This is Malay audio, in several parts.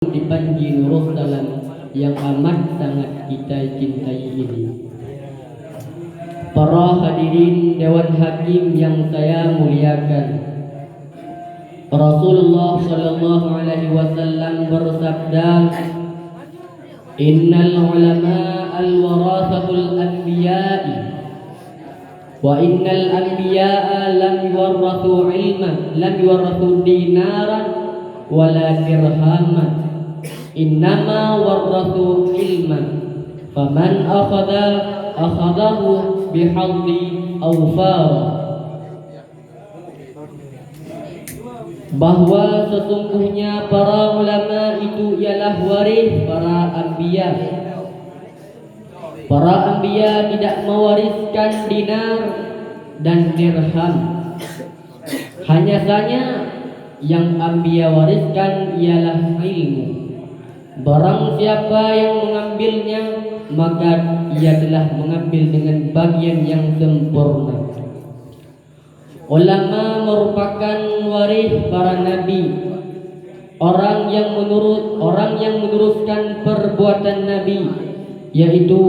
di Panji Nurul Salam yang amat sangat kita cintai ini. Para hadirin Dewan Hakim yang saya muliakan, Rasulullah sallallahu alaihi wasallam bersabda, "Innal ulama al-warathatul anbiya'i wa innal anbiya'a lam yuwarrathu ilman, lam yuwarrathu dinaran wala dirhaman, innama warrathu ilman, faman akhadahu bihaddi awfara." Bahwa sesungguhnya para ulama itu ialah waris para anbiya. Para anbiya tidak mewariskan dinar dan dirham. Hanya saja yang anbiya wariskan ialah ilmu. Barang siapa yang mengambilnya, maka ia telah mengambil dengan bagian yang sempurna. Ulama merupakan waris para nabi, orang yang meneruskan perbuatan nabi, yaitu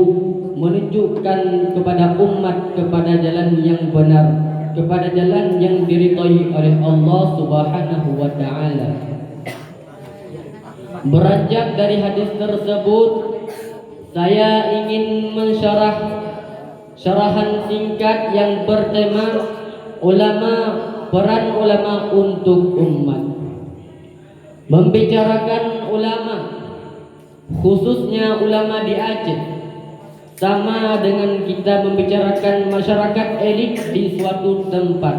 menunjukkan kepada umat kepada jalan yang benar, kepada jalan yang diridhai oleh Allah Subhanahu wa taala. Beranjak dari hadis tersebut, saya ingin mensyarah syarahan singkat yang bertema peran ulama untuk umat. Membicarakan ulama, khususnya ulama di Aceh, sama dengan kita membicarakan masyarakat elit di suatu tempat.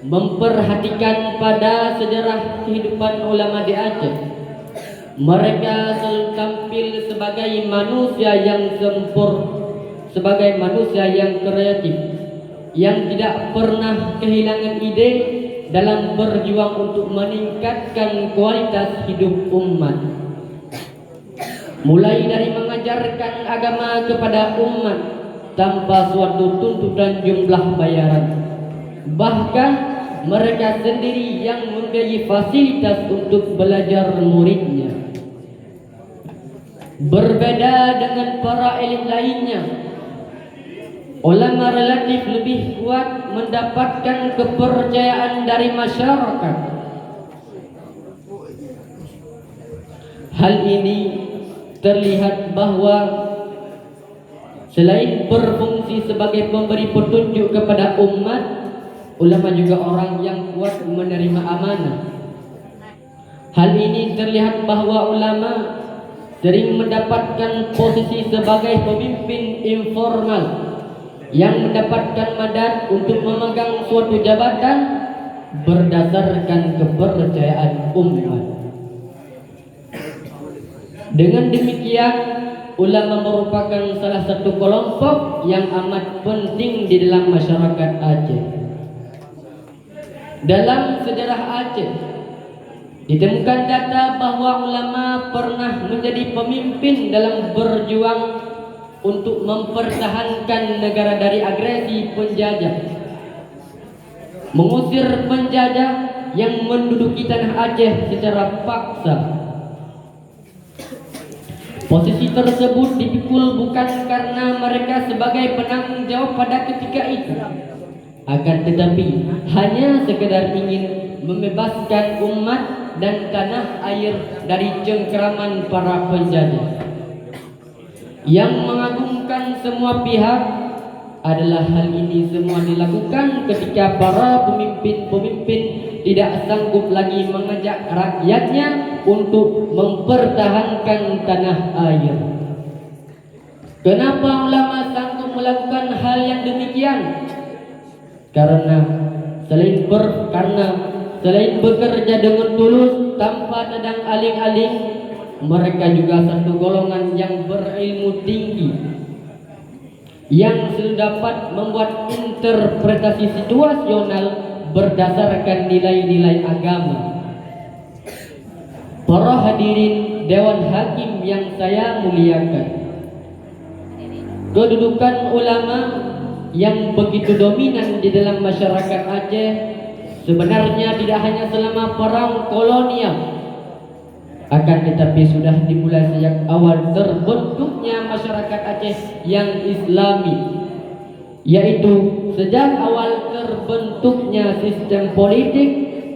Memperhatikan pada sejarah kehidupan ulama di Aceh, mereka selalu tampil sebagai manusia yang sempurna, sebagai manusia yang kreatif, yang tidak pernah kehilangan ide dalam berjuang untuk meningkatkan kualitas hidup umat. Mulai dari mengajarkan agama kepada umat tanpa suatu tuntutan jumlah bayaran. Bahkan mereka sendiri yang membiayai fasilitas untuk belajar muridnya. Berbeda dengan para elit lainnya, ulama relatif lebih kuat mendapatkan kepercayaan dari masyarakat. Hal ini terlihat bahwa selain berfungsi sebagai pemberi petunjuk kepada umat, ulama juga orang yang kuat menerima amanah. Hal ini terlihat bahwa ulama sering mendapatkan posisi sebagai pemimpin informal yang mendapatkan mandat untuk memegang suatu jabatan berdasarkan kepercayaan umat. Dengan demikian, ulama merupakan salah satu kelompok yang amat penting di dalam masyarakat Aceh. Dalam sejarah Aceh ditemukan data bahwa ulama pernah menjadi pemimpin dalam berjuang untuk mempertahankan negara dari agresi penjajah, mengusir penjajah yang menduduki tanah Aceh secara paksa. Posisi tersebut dipikul bukan karena mereka sebagai penanggung jawab pada ketika itu, akan tetapi hanya sekedar ingin membebaskan umat dan tanah air dari cengkeraman para penjajah. Yang mengagumkan semua pihak adalah hal ini semua dilakukan ketika para pemimpin-pemimpin tidak sanggup lagi mengajak rakyatnya untuk mempertahankan tanah air. Kenapa ulama sanggup melakukan hal yang demikian? Karena selain bekerja dengan tulus tanpa tadang aling-aling, mereka juga satu golongan yang berilmu tinggi, yang selalu dapat membuat interpretasi situasional berdasarkan nilai-nilai agama. Para hadirin Dewan Hakim yang saya muliakan, kedudukan ulama yang begitu dominan di dalam masyarakat Aceh sebenarnya tidak hanya selama perang kolonial, Akan tetapi sudah dimulai sejak awal terbentuknya masyarakat Aceh yang Islami, yaitu sejak awal terbentuknya sistem politik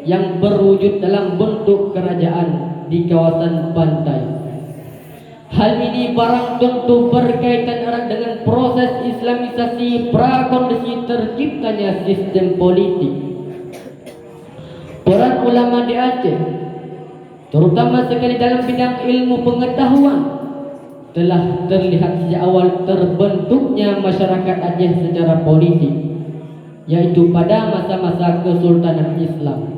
yang berwujud dalam bentuk kerajaan di kawasan pantai. Hal ini barang tentu berkaitan erat dengan proses Islamisasi prakondisi terciptanya sistem politik. Peran ulama di Aceh, terutama sekali dalam bidang ilmu pengetahuan, telah terlihat sejak awal terbentuknya masyarakat Aceh secara politik, yaitu pada masa-masa Kesultanan Islam.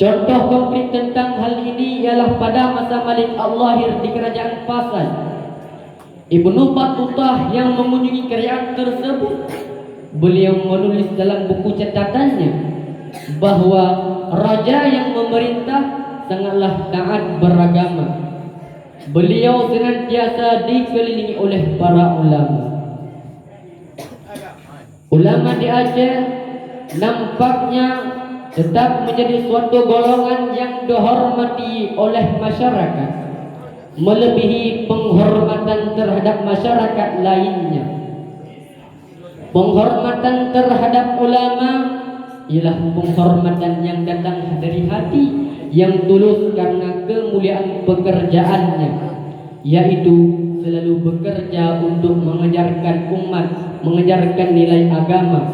Contoh konkret tentang hal ini ialah pada masa Malik Al-Lahir di Kerajaan Pasai. Ibnu Battutah yang mengunjungi kerajaan tersebut, beliau menulis dalam buku catatannya bahwa raja yang memerintah sangatlah taat beragama. Beliau senantiasa dikelilingi oleh para ulama. Ulama di Aceh nampaknya tetap menjadi suatu golongan yang dihormati oleh masyarakat, melebihi penghormatan terhadap masyarakat lainnya. Penghormatan terhadap ulama ialah penghormatan yang datang dari hati yang tulus karena kemuliaan pekerjaannya, yaitu selalu bekerja untuk mengajarkan umat, mengajarkan nilai agama,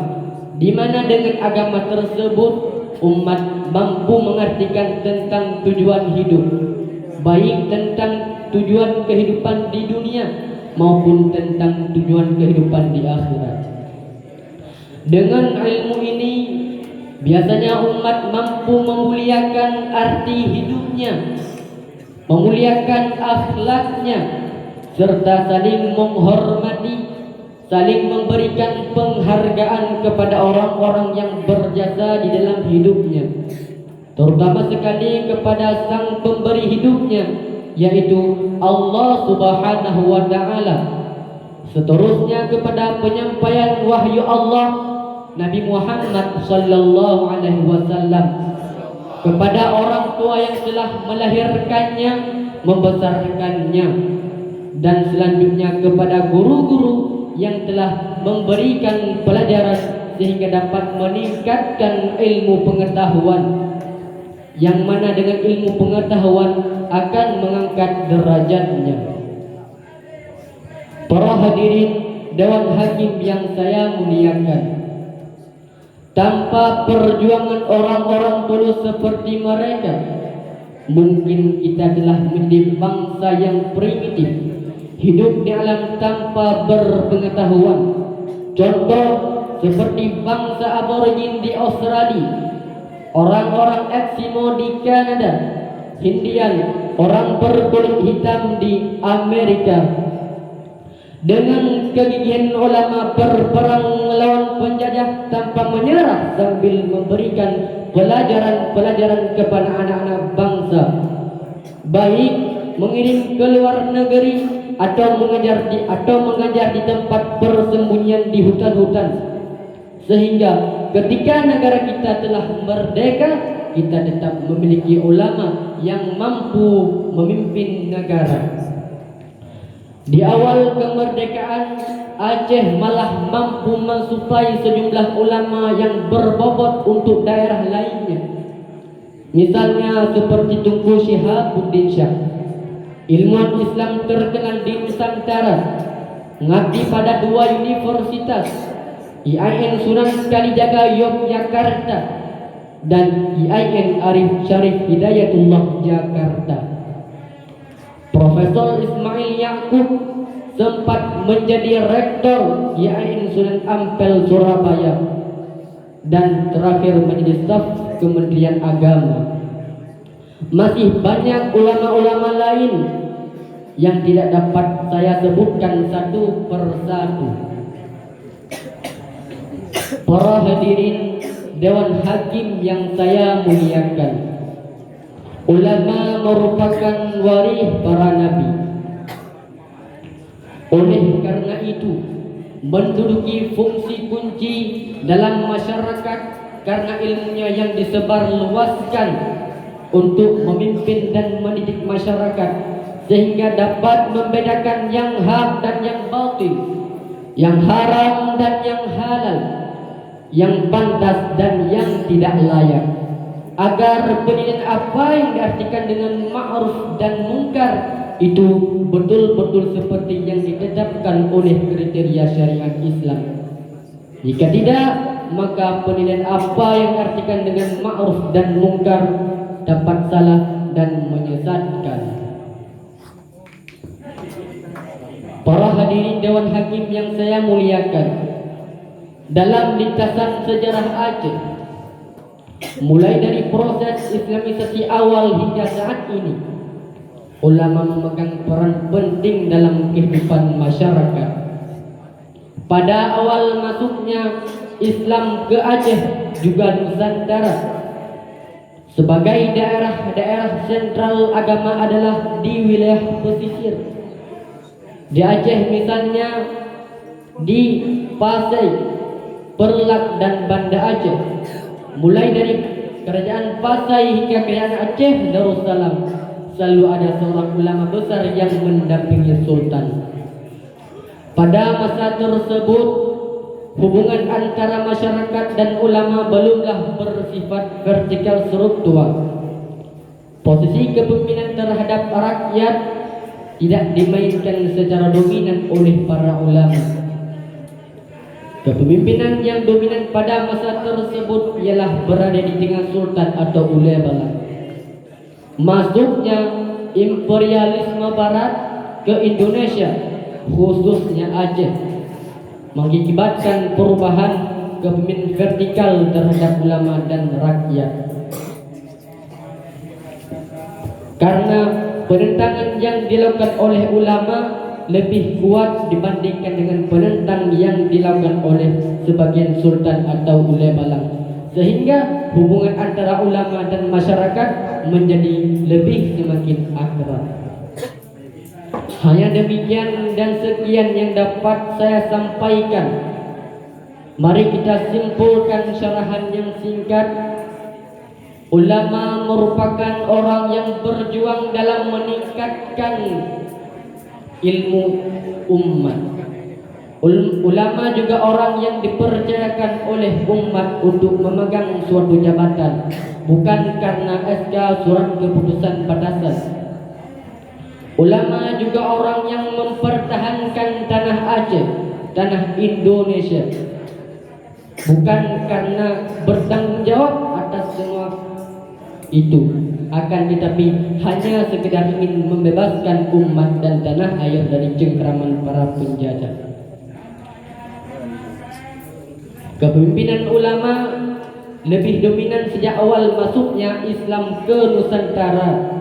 di mana dengan agama tersebut umat mampu mengartikan tentang tujuan hidup, baik tentang tujuan kehidupan di dunia maupun tentang tujuan kehidupan di akhirat. Dengan ilmu ini biasanya umat mampu memuliakan arti hidupnya, memuliakan akhlaknya, serta saling menghormati, saling memberikan penghargaan kepada orang-orang yang berjasa di dalam hidupnya, terutama sekali kepada sang pemberi hidupnya, yaitu Allah Subhanahu wa Ta'ala. Seterusnya kepada penyampaian wahyu Allah Nabi Muhammad sallallahu alaihi wasallam, kepada orang tua yang telah melahirkannya, membesarkannya, dan selanjutnya kepada guru-guru yang telah memberikan pelajaran sehingga dapat meningkatkan ilmu pengetahuan, yang mana dengan ilmu pengetahuan akan mengangkat derajatnya. Para hadirin Dewan Hakim yang saya muliakan, tanpa perjuangan orang-orang tulus seperti mereka, mungkin kita telah menjadi bangsa yang primitif, hidup di alam tanpa berpengetahuan. Contoh seperti bangsa aborigin di Australia, orang-orang Eskimo di Kanada, Hindian, orang berkulit hitam di Amerika. Dengan kegigihan ulama berperang melawan penjajah tanpa menyerah, sambil memberikan pelajaran-pelajaran kepada anak-anak bangsa, baik mengirim ke luar negeri atau mengajar di tempat persembunyian di hutan-hutan, sehingga ketika negara kita telah merdeka, kita tetap memiliki ulama yang mampu memimpin negara. Di awal kemerdekaan, Aceh malah mampu mensuplai sejumlah ulama yang berbobot untuk daerah lainnya. Misalnya seperti Tunku Syihabuddin Syah, ilmuwan Islam terkenal di Nusantara, mengabdi pada 2 universitas, IAIN Sunan Kalijaga Yogyakarta dan IAIN Arif Syarif Hidayatullah Jakarta. Profesor Ismail Yaqub sempat menjadi rektor IAIN Sunan Ampel Surabaya dan terakhir menjadi staf Kementerian Agama. Masih banyak ulama-ulama lain yang tidak dapat saya sebutkan satu persatu. Para hadirin Dewan Hakim yang saya muliakan, ulama merupakan waris para nabi. Oleh karena itu, menduduki fungsi kunci dalam masyarakat karena ilmunya yang disebarluaskan untuk memimpin dan mendidik masyarakat sehingga dapat membedakan yang hak dan yang batil, yang haram dan yang halal, yang pantas dan yang tidak layak, agar penilaian apa yang diartikan dengan ma'ruf dan mungkar itu betul-betul seperti yang ditetapkan oleh kriteria syariat Islam. Jika tidak, maka penilaian apa yang diartikan dengan ma'ruf dan mungkar dapat salah dan menyesatkan. Para hadirin Dewan Hakim yang saya muliakan, dalam lintasan sejarah Aceh, mulai dari proses Islamisasi awal hingga saat ini, ulama memegang peran penting dalam kehidupan masyarakat. Pada awal masuknya Islam ke Aceh juga Nusantara, sebagai daerah-daerah sentral agama adalah di wilayah pesisir. Di Aceh misalnya, di Pasai, Perlak dan Banda Aceh, mulai dari kerajaan Pasai hingga kerajaan Aceh Darussalam, selalu ada seorang ulama besar yang mendampingi sultan. Pada masa tersebut, hubungan antara masyarakat dan ulama belumlah bersifat vertikal struktural. Posisi kepemimpinan terhadap rakyat tidak dimainkan secara dominan oleh para ulama. Kepemimpinan yang dominan pada masa tersebut ialah berada di tengah sultan atau ulama. Masuknya imperialisme barat ke Indonesia, khususnya Aceh, mengakibatkan perubahan kepemimpinan vertikal terhadap ulama dan rakyat. Karena penentangan yang dilakukan oleh ulama lebih kuat dibandingkan dengan penentang yang dilakukan oleh sebagian sultan atau ulama, sehingga hubungan antara ulama dan masyarakat menjadi lebih semakin akrab. Hanya demikian dan sekian yang dapat saya sampaikan. Mari kita simpulkan syarahan yang singkat. Ulama merupakan orang yang berjuang dalam meningkatkan ilmu umat. Ulama juga orang yang dipercayakan oleh umat untuk memegang suatu jabatan, bukan karena SK surat keputusan batasan. Ulama juga orang yang mempertahankan tanah Aceh, tanah Indonesia, bukan karena bertanggung jawab atas semua itu, akan tetapi hanya sekedar ingin membebaskan umat dan tanah air dari cengkraman para penjajah. Kepemimpinan ulama lebih dominan sejak awal masuknya Islam ke Nusantara,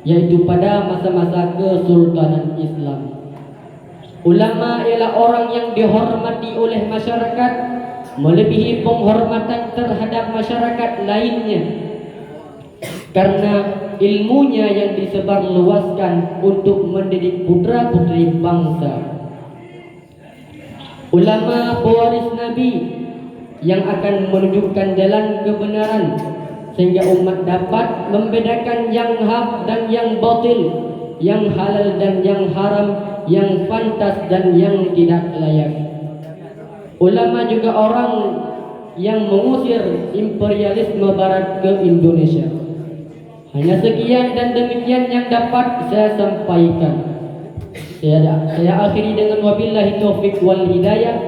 yaitu pada masa-masa kesultanan Islam. Ulama ialah orang yang dihormati oleh masyarakat melebihi penghormatan terhadap masyarakat lainnya, karena ilmunya yang disebarluaskan untuk mendidik putra-putri bangsa. Ulama pewaris Nabi yang akan menunjukkan jalan kebenaran, sehingga umat dapat membedakan yang hak dan yang batil, yang halal dan yang haram, yang pantas dan yang tidak layak. Ulama juga orang yang mengusir imperialisme barat ke Indonesia. Hanya sekian dan demikian yang dapat saya sampaikan. Saya akhiri dengan wabillahi taufik wal hidayah.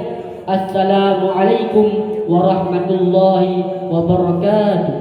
Assalamualaikum warahmatullahi wabarakatuh.